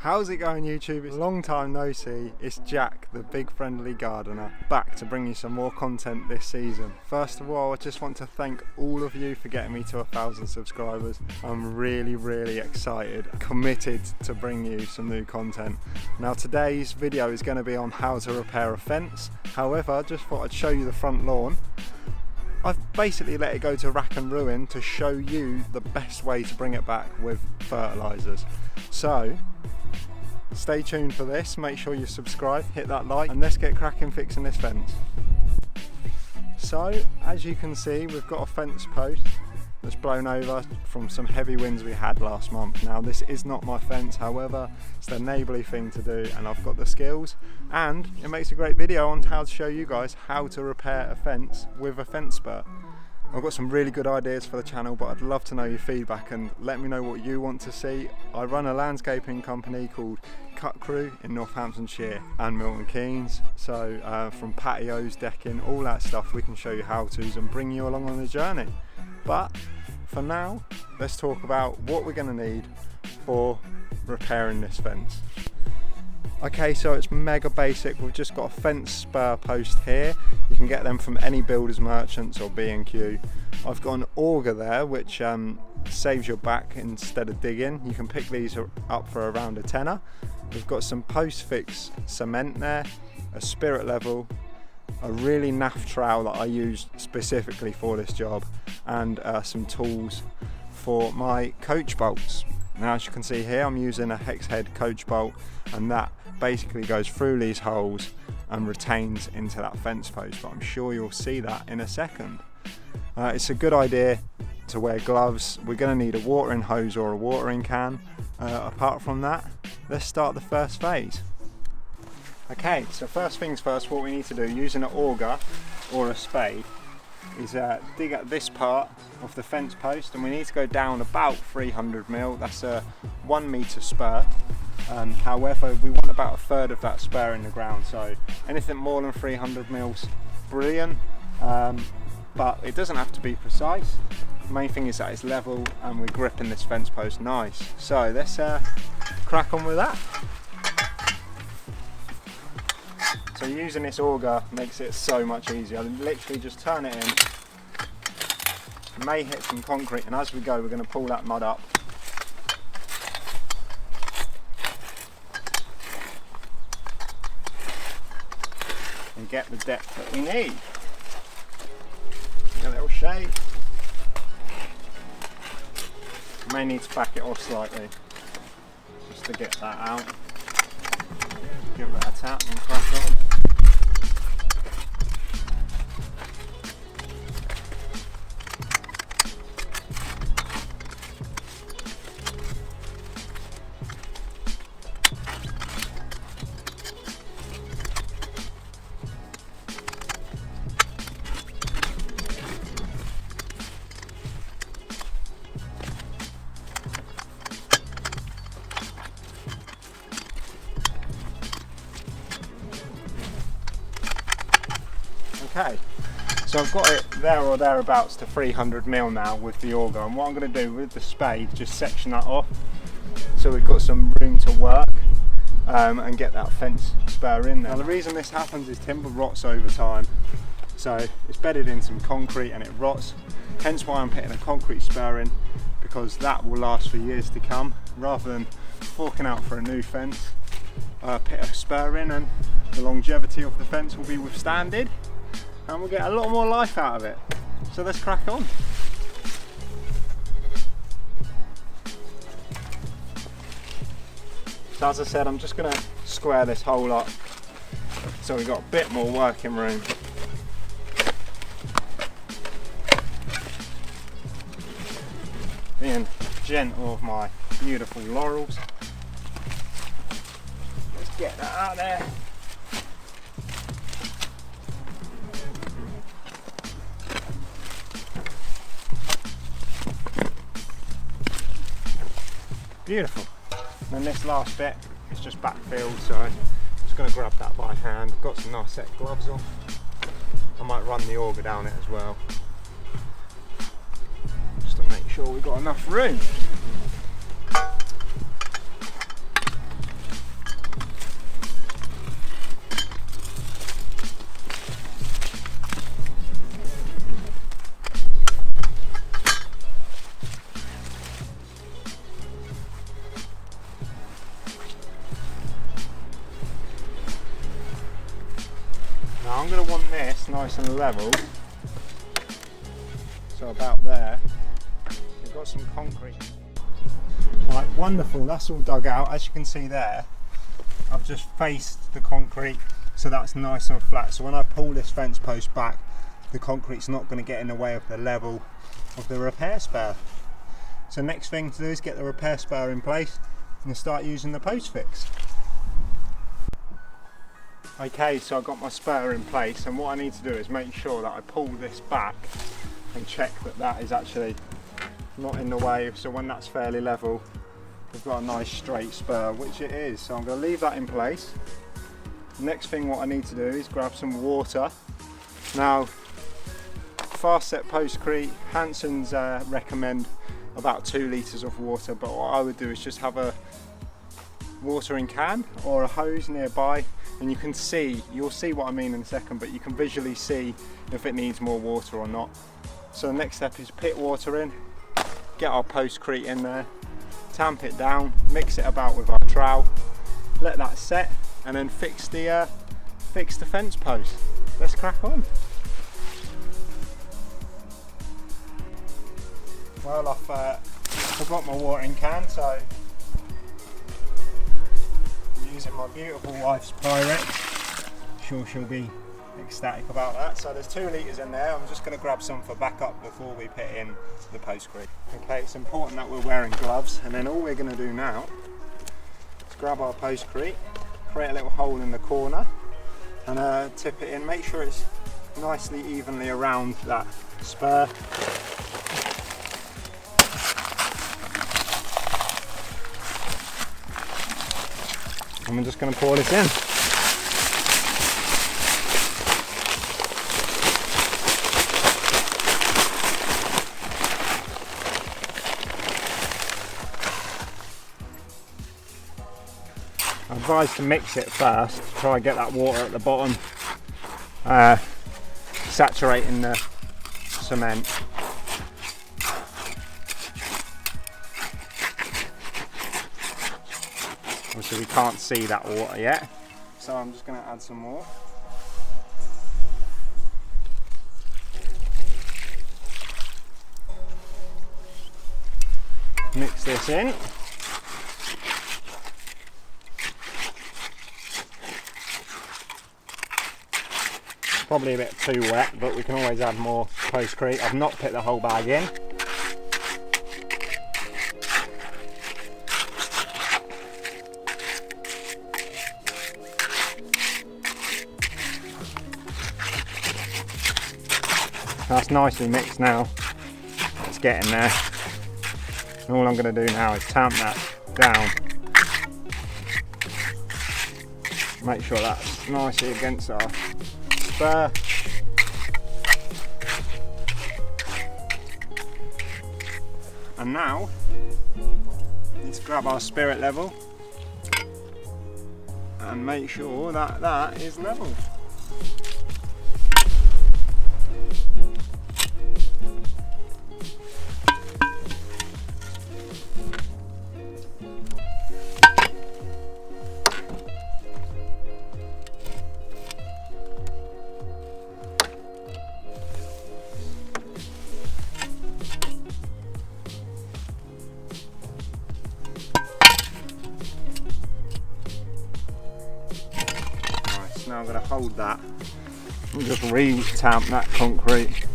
How's it going, YouTube? It's a long time no see. It's Jack, the big friendly gardener, back to bring you some more content this season. First of all, I just want to thank all of you for getting me to 1,000 subscribers. I'm really excited, committed to bring you some new content. Now today's video is going to be on how to repair a fence. However, I just thought I'd show you the front lawn. I've basically let it go to rack and ruin to show you the best way to bring it back with fertilisers. So stay tuned for this, make sure you subscribe, hit that like, and let's get cracking fixing this fence. So, as you can see, we've got a fence post that's blown over from some heavy winds we had last month. Now, this is not my fence, however, it's the neighbourly thing to do, and I've got the skills, and it makes a great video on how to show you guys how to repair a fence with a fence spur. I've got some really good ideas for the channel, but I'd love to know your feedback and let me know what you want to see. I run a landscaping company called CutCrew in Northamptonshire and Milton, Keynes. So from patios, decking, all that stuff, we can show you how-tos and bring you along on the journey. But for now, let's talk about what we're going to need for repairing this fence. Okay, so it's mega basic. We've just got a fence spur post here. You can get them from any builders merchants or B&Q. I've got an auger there which saves your back instead of digging. You can pick these up for around a tenner. We've got some post fix cement there, a spirit level, a really naff trowel that I used specifically for this job, and some tools for my coach bolts. Now, as you can see here, I'm using a hex head coach bolt, and that basically goes through these holes and retains into that fence post, but I'm sure you'll see that in a second. It's a good idea to wear gloves. We're going to need a watering hose or a watering can. Apart from that, let's start the first phase. Okay, so first things first, what we need to do using an auger or a spade is dig at this part of the fence post, and we need to go down about 300mm. That's a 1 metre spur. However, we want about a third of that spur in the ground, so anything more than 300mm, brilliant, but it doesn't have to be precise. The main thing is that it's level and we're gripping this fence post nice. So let's crack on with that. So using this auger makes it so much easier. Literally just turn it in, may hit some concrete, and as we go we're going to pull that mud up. And get the depth that we need. A little shake. May need to back it off slightly just to get that out. Give that a tap and crack on. Okay, so I've got it there or thereabouts to 300mm now with the auger, and what I'm going to do with the spade, just section that off so we've got some room to work and get that fence spur in there. Now the reason this happens is timber rots over time, so it's bedded in some concrete and it rots, hence why I'm putting a concrete spur in, because that will last for years to come. Rather than forking out for a new fence, put a spur in and the longevity of the fence will be withstanded, and we'll get a lot more life out of it. So let's crack on. So as I said, I'm just going to square this hole up so we've got a bit more working room. Being gentle with my beautiful laurels. Let's get that out there. Beautiful. And then this last bit is just backfield, so I'm just going to grab that by hand. I've got some nice set gloves on. I might run the auger down it as well, just to make sure we've got enough room. I'm going to want this nice and level, so about there. We've got some concrete. Right, wonderful, that's all dug out. As you can see there, I've just faced the concrete so that's nice and flat, so when I pull this fence post back, the concrete's not going to get in the way of the level of the repair spur. So next thing to do is get the repair spur in place and start using the post fix. Okay, so I've got my spur in place, and what I need to do is make sure that I pull this back and check that that is actually not in the way, so when that's fairly level we've got a nice straight spur, which it is. So I'm going to leave that in place. Next thing what I need to do is grab some water. Now fast set postcrete, Hanson's recommend about 2 litres of water, but what I would do is just have a watering can or a hose nearby, and you can see, you'll see what I mean in a second, but you can visually see if it needs more water or not. So the next step is pit water in, get our postcrete in there, tamp it down, mix it about with our trowel, let that set, and then fix the fence post. Let's crack on. Well, I've got my watering can, so I'm using my beautiful wife's Pyrex. Sure she'll be ecstatic about that. So there's 2 litres in there. I'm just going to grab some for backup before we put in the postcrete. Okay, it's important that we're wearing gloves, and then all we're going to do now is grab our postcrete, create a little hole in the corner, and tip it in. Make sure it's nicely evenly around that spur. And I'm just going to pour this in. I advise to mix it first, try and get that water at the bottom, saturating the cement. Obviously we can't see that water yet, so I'm just going to add some more. Mix this in. Probably a bit too wet, but we can always add more postcrete. I've not put the whole bag in. That's nicely mixed now. It's getting there. And all I'm going to do now is tamp that down. Make sure that's nicely against our spur. And now let's grab our spirit level and make sure that that is level. Now I'm going to hold that and just re-tamp that concrete,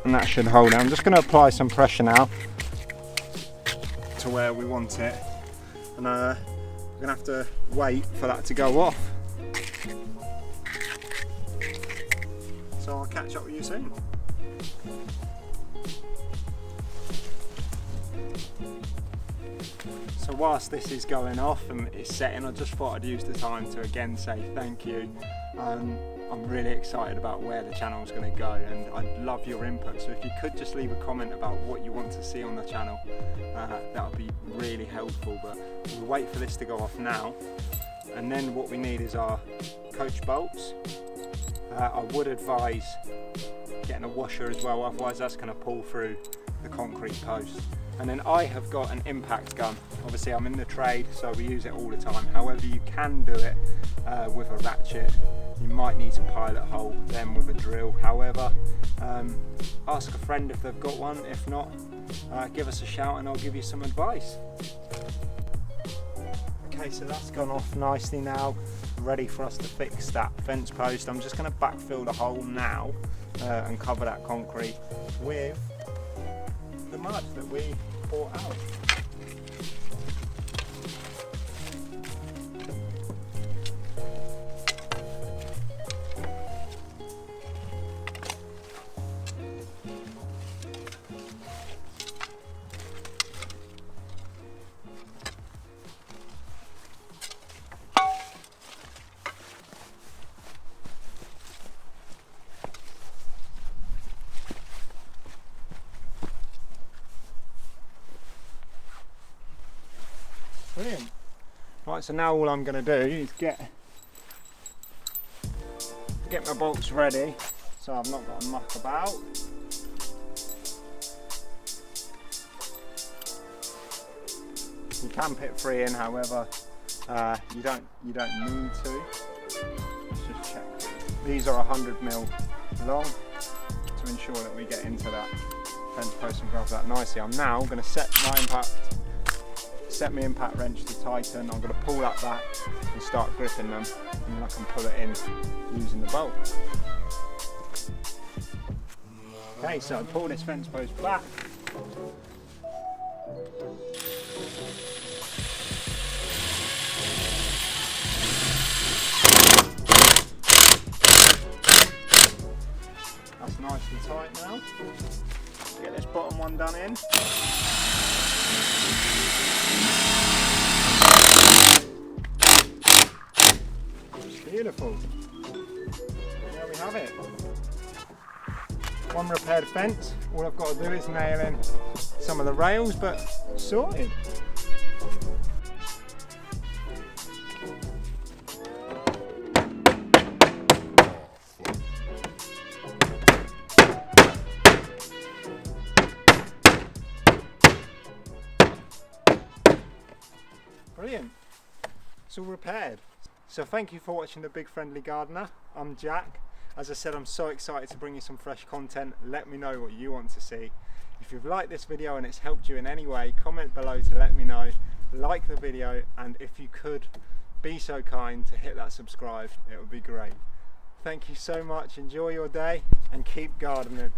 and that should hold it. I'm just going to apply some pressure now to where we want it, and we're going to have to wait for that to go off. So I'll catch up with you soon. So whilst this is going off and it's setting, I just thought I'd use the time to again say thank you. I'm really excited about where the channel is going to go, and I'd love your input. So if you could just leave a comment about what you want to see on the channel, that would be really helpful. But we'll wait for this to go off now, and then what we need is our coach bolts. I would advise getting a washer as well, otherwise that's going to pull through the concrete post. And then I have got an impact gun. Obviously I'm in the trade, so we use it all the time. However, you can do it with a ratchet you might need to pilot hole them with a drill. However, ask a friend if they've got one. If not, give us a shout and I'll give you some advice. Okay, so that's gone off nicely now, ready for us to fix that fence post. I'm just going to backfill the hole now and cover that concrete with the mud that we brought out. Brilliant. Right, so now all I'm going to do is get my bolts ready, so I've not got to muck about. You can put 3 in, however, you don't need to. Let's just check. These are 100mm long to ensure that we get into that fence post and grab that nicely. I'm now going to set my impact wrench to tighten. I'm going to pull that back and start gripping them, and then I can pull it in using the bolt. Okay, so I pull this fence post back. That's nice and tight now. Get this bottom one done in. Beautiful. There we have it. One repaired fence. All I've got to do is nail in some of the rails, but sorted. Brilliant. It's all repaired. So thank you for watching The Big Friendly Gardener. I'm Jack. As I said, I'm so excited to bring you some fresh content. Let me know what you want to see. If you've liked this video and it's helped you in any way, comment below to let me know. Like the video, and if you could be so kind to hit that subscribe, it would be great. Thank you so much. Enjoy your day and keep gardening.